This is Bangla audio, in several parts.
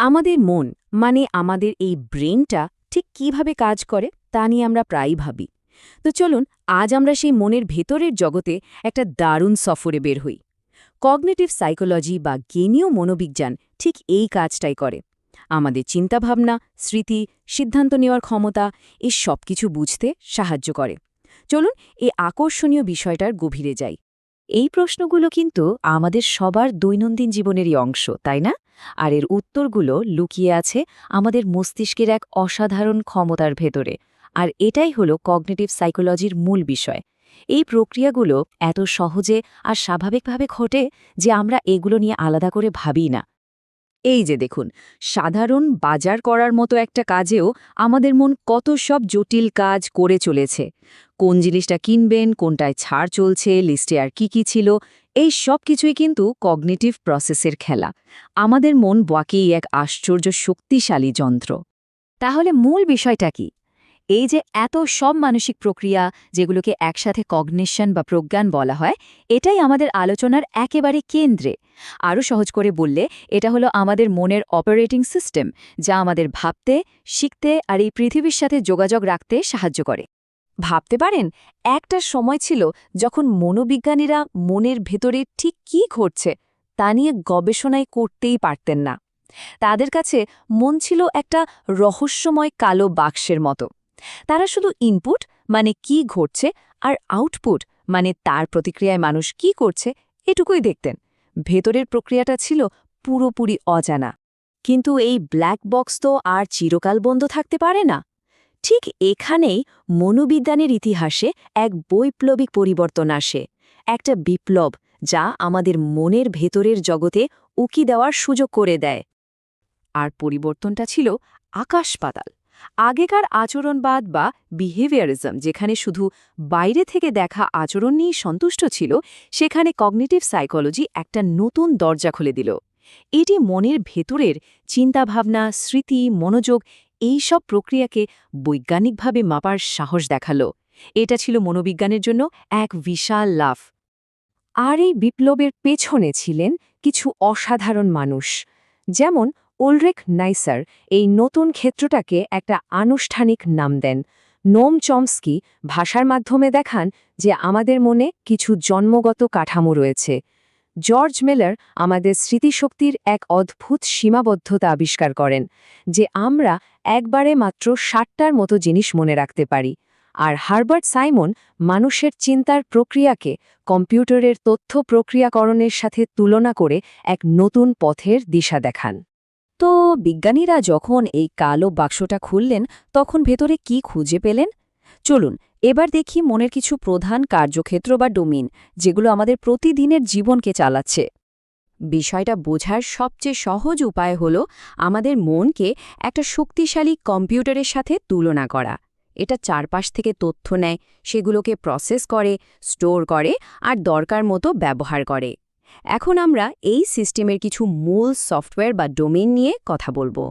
আমাদের মন মানে আমাদের এই ব্রেনটা ঠিক কিভাবে কাজ করে তা নিয়ে আমরা প্রায়ই ভাবি। তো চলুন আজ আমরা সেই মনের ভেতরের জগতে একটা দারুণ সফরে বের হই। কগনিটিভ সাইকোলজি বা জ্ঞানীয় মনোবিজ্ঞান ঠিক এই কাজটাই করে। আমাদের চিন্তাভাবনা, স্মৃতি, সিদ্ধান্ত নেওয়ার ক্ষমতা এই সব কিছু বুঝতে সাহায্য করে। চলুন এই আকর্ষণীয় বিষয়টার গভীরে যাই। এই প্রশ্নগুলো কিন্তু আমাদের সবার দৈনন্দিন জীবনেরই অংশ, তাই না? আর এর উত্তরগুলো লুকিয়ে আছে আমাদের মস্তিষ্কের এক অসাধারণ ক্ষমতার ভেতরে। আর এটাই হলো কগনিটিভ সাইকোলজির মূল বিষয়। এই প্রক্রিয়াগুলো এত সহজে আর স্বাভাবিকভাবে ঘটে যে আমরা এগুলো নিয়ে আলাদা করে ভাবি না। এই যে দেখুন, সাধারণ বাজার করার মতো একটা কাজেও আমাদের মন কত সব জটিল কাজ করে চলেছে। কোন জিনিসটা কিনবেন, কোনটায় ছাড় চলছে, লিস্টে আর কি ছিল, এই সব কিছুই কিন্তু কগনিটিভ প্রসেসের খেলা। আমাদের মন বাকেই এক আশ্চর্য শক্তিশালী যন্ত্র। তাহলে মূল বিষয়টা কি? এই যে এত সব মানসিক প্রক্রিয়া, যেগুলোকে একসাথে কগনিশন বা প্রজ্ঞান বলা হয়, এটাই আমাদের আলোচনার একেবারে কেন্দ্রে। আরও সহজ করে বললে, এটা হলো আমাদের মনের অপারেটিং সিস্টেম, যা আমাদের ভাবতে, শিখতে আর এই পৃথিবীর সাথে যোগাযোগ রাখতে সাহায্য করে। ভাবতে পারেন, একটা সময় ছিল যখন মনোবিজ্ঞানীরা মনের ভেতরে ঠিক কী ঘটছে তা নিয়ে গবেষণাই করতেই পারতেন না। তাদের কাছে মন ছিল একটা রহস্যময় কালো বাক্সের মতো। তারা শুধু ইনপুট মানে কি ঘটছে আর আউটপুট মানে তার প্রতিক্রিয়ায় মানুষ কি করছে এটুকুই দেখতেন। ভেতরের প্রক্রিয়াটা ছিল পুরোপুরি অজানা। কিন্তু এই ব্ল্যাক বক্স তো আর চিরকাল বন্ধ থাকতে পারে না। ঠিক এখানেই মনোবিজ্ঞানের ইতিহাসে এক বৈপ্লবিক পরিবর্তন আসে, একটা বিপ্লব যা আমাদের মনের ভেতরের জগতে উকি দেওয়ার সুযোগ করে দেয়। আর পরিবর্তনটা ছিল আকাশ-পাতাল। আগেকার আচরণবাদ বা বিহেভিয়ারিজম যেখানে শুধু বাইরে থেকে দেখা আচরণ নিয়েই সন্তুষ্ট ছিল, সেখানে কগনিটিভ সাইকোলজি একটা নতুন দরজা খুলে দিল। এটি মনের ভেতরের চিন্তাভাবনা, স্মৃতি, মনোযোগ এই সব প্রক্রিয়াকে বৈজ্ঞানিকভাবে মাপার সাহস দেখালো। এটা ছিল মনোবিজ্ঞানের জন্য এক বিশাল লাভ। আর এই বিপ্লবের পেছনে ছিলেন কিছু অসাধারণ মানুষ। যেমন উলরিখ নাইসার এই নতুন ক্ষেত্রটাকে একটা আনুষ্ঠানিক নাম দেন। নোম চমস্কি ভাষার মাধ্যমে দেখান যে আমাদের মনে কিছু জন্মগত কাঠামো রয়েছে। জর্জ মিলার আমাদের স্মৃতিশক্তির এক অদ্ভুত সীমাবদ্ধতা আবিষ্কার করেন, যে আমরা একবারে মাত্র 60টার মতো জিনিস মনে রাখতে পারি। আর হারবার্ট সাইমন মানুষের চিন্তার প্রক্রিয়াকে কম্পিউটারের তথ্য প্রক্রিয়াকরণের সাথে তুলনা করে এক নতুন পথের দিশা দেখান। তো বিজ্ঞানীরা যখন এই কালো বাক্সটা খুললেন, তখন ভেতরে কি খুঁজে পেলেন? চলুন এবার দেখি মনের কিছু প্রধান কার্যক্ষেত্র বা ডোমেইন, যেগুলো আমাদের প্রতিদিনের জীবনকে চালাচ্ছে। বিষয়টা বোঝার সবচেয়ে সহজ উপায় হল আমাদের মনকে একটা শক্তিশালী কম্পিউটারের সাথে তুলনা করা। এটা চারপাশ থেকে তথ্য নেয়, সেগুলোকে প্রসেস করে, স্টোর করে আর দরকার মতো ব্যবহার করে। এখন আমরা এই সিস্টেমের কিছু মূল সফটওয়্যার বা ডোমেইন নিয়ে কথা বলবো।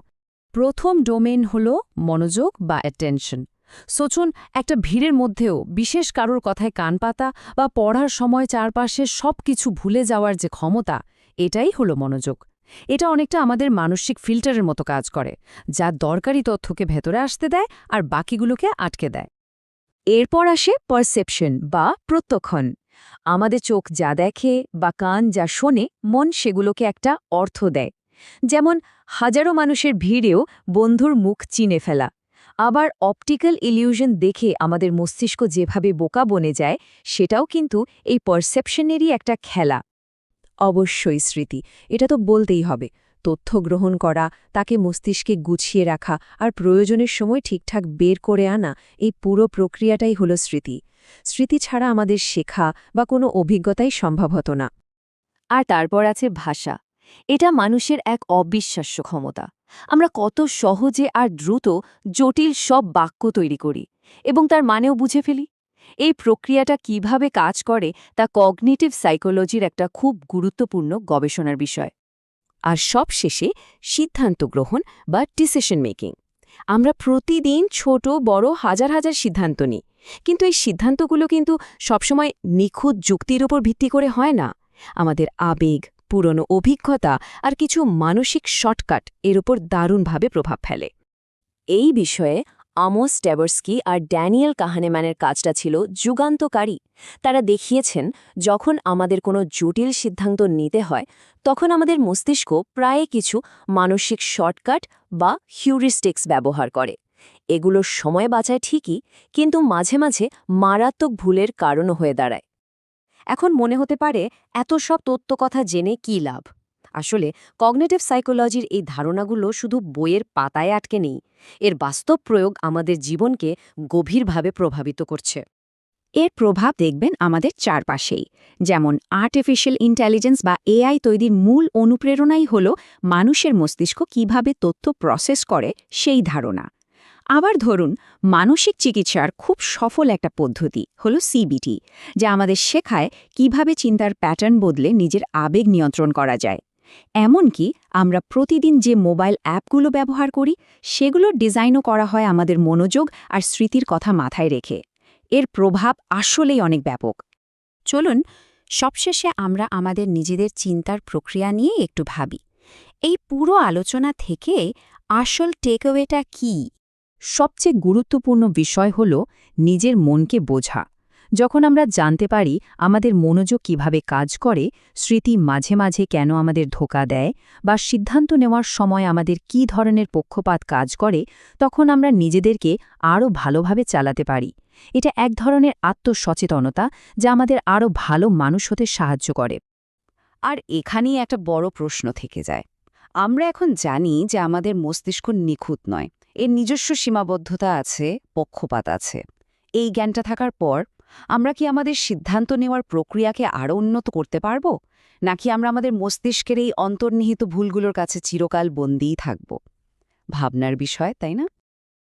প্রথম ডোমেইন হল মনোযোগ বা অ্যাটেনশন। সোচুন, একটা ভিড়ের মধ্যেও বিশেষ কারোর কথায় কান পাতা বা পড়ার সময় চারপাশের সব কিছু ভুলে যাওয়ার যে ক্ষমতা, এটাই হলো মনোযোগ। এটা অনেকটা আমাদের মানসিক ফিল্টারের মতো কাজ করে, যা দরকারি তথ্যকে ভেতরে আসতে দেয় আর বাকিগুলোকে আটকে দেয়। এরপর আসে পারসেপশন বা প্রত্যক্ষণ। আমাদের চোখ যা দেখে বা কান যা শোনে, মন সেগুলোকে একটা অর্থ দেয়। যেমন হাজারো মানুষের ভিড়েও বন্ধুর মুখ চিনে ফেলা। আবার অপটিক্যাল ইলিউশন দেখে আমাদের মস্তিষ্ক যেভাবে বোকা বনে যায়, সেটাও কিন্তু এই পারসেপশনেরই একটা খেলা। অবশ্যই স্মৃতি, এটা তো বলতেই হবে। তথ্য গ্রহণ করা, তাকে মস্তিষ্কে গুছিয়ে রাখা আর প্রয়োজনের সময় ঠিকঠাক বের করে আনা, এই পুরো প্রক্রিয়াটাই হলো স্মৃতি। স্মৃতি ছাড়া আমাদের শেখা বা কোনো অভিজ্ঞতাই সম্ভব হতো না। আর তারপর আছে ভাষা। এটা মানুষের এক অবিশ্বাস্য ক্ষমতা। আমরা কত সহজে আর দ্রুত জটিল সব বাক্য তৈরি করি এবং তার মানেও বুঝে ফেলি। এই প্রক্রিয়াটা কিভাবে কাজ করে তা কগনিটিভ সাইকোলজির একটা খুব গুরুত্বপূর্ণ গবেষণার বিষয়। আর সবশেষে সিদ্ধান্ত গ্রহণ বা ডিসিশন মেকিং। আমরা প্রতিদিন ছোট বড় হাজার হাজার সিদ্ধান্ত নিই, কিন্তু এই সিদ্ধান্তগুলো কিন্তু সবসময় নিখুঁত যুক্তির উপর ভিত্তি করে হয় না। আমাদের আবেগ, পুরনো অভিজ্ঞতা আর কিছু মানসিক শর্টকাট এর উপর দারুণভাবে প্রভাব ফেলে। এই বিষয়ে আমোস ট্যাবরস্কি আর ড্যানিয়েল কাহানেম্যানের কাজটা ছিল যুগান্তকারী। তারা দেখিয়েছেন যখন আমাদের কোনো জটিল সিদ্ধান্ত নিতে হয় তখন আমাদের মস্তিষ্ক প্রায় কিছু মানসিক শর্টকাট বা হিউরিস্টিক্স ব্যবহার করে। এগুলো সময় বাঁচায় ঠিকই, কিন্তু মাঝে মাঝে মারাত্মক ভুলের কারণও হয়ে দাঁড়ায়। এখন মনে হতে পারে এত সব তথ্য কথা জেনে কী লাভ। আসলে কগনিটিভ সাইকোলজির এই ধারণাগুলো শুধু বইয়ের পাতায় আটকে নেই, এর বাস্তব প্রয়োগ আমাদের জীবনকে গভীরভাবে প্রভাবিত করছে। এর প্রভাব দেখবেন আমাদের চারপাশেই। যেমন আর্টিফিশিয়াল ইন্টেলিজেন্স বা এআই তৈরির মূল অনুপ্রেরণাই হল মানুষের মস্তিষ্ক কিভাবে তথ্য প্রসেস করে সেই ধারণা। আবার ধরুন, মানসিক চিকিৎসার খুব সফল একটা পদ্ধতি হল সিবিটি, যা আমাদের শেখায় কিভাবে চিন্তার প্যাটার্ন বদলে নিজের আবেগ নিয়ন্ত্রণ করা যায়। এমনকি আমরা প্রতিদিন যে মোবাইল অ্যাপগুলো ব্যবহার করি সেগুলোর ডিজাইনও করা হয় আমাদের মনোযোগ আর স্মৃতির কথা মাথায় রেখে। এর প্রভাব আসলেই অনেক ব্যাপক। চলুন সবশেষে আমরা আমাদের নিজেদের চিন্তার প্রক্রিয়া নিয়ে একটু ভাবি। এই পুরো আলোচনা থেকে আসল টেকঅ্যাওয়েটা কী? সবচেয়ে গুরুত্বপূর্ণ বিষয় হল নিজের মনকে বোঝা। যখন আমরা জানতে পারি আমাদের মনোযোগ কিভাবে কাজ করে, স্মৃতি মাঝে মাঝে কেন আমাদের ধোঁকা দেয়, বা সিদ্ধান্ত নেওয়ার সময় আমাদের কী ধরনের পক্ষপাত কাজ করে, তখন আমরা নিজেদেরকে আরও ভালোভাবে চালাতে পারি। এটা এক ধরনের আত্মসচেতনতা যা আমাদের আরও ভালো মানুষ হতে সাহায্য করে। আর এখানেই একটা বড় প্রশ্ন থেকে যায়। আমরা এখন জানি যে আমাদের মস্তিষ্ক নিখুঁত নয়, এর নিজস্ব সীমাবদ্ধতা আছে, পক্ষপাত আছে। এই জ্ঞানটা থাকার পর আমরা কি আমাদের সিদ্ধান্ত নেওয়ার প্রক্রিয়াকে আরও উন্নত করতে পারব, নাকি আমরা আমাদের মস্তিষ্কের এই অন্তর্নিহিত ভুলগুলোর কাছে চিরকাল বন্দীই থাকব? ভাবনার বিষয়, তাই না?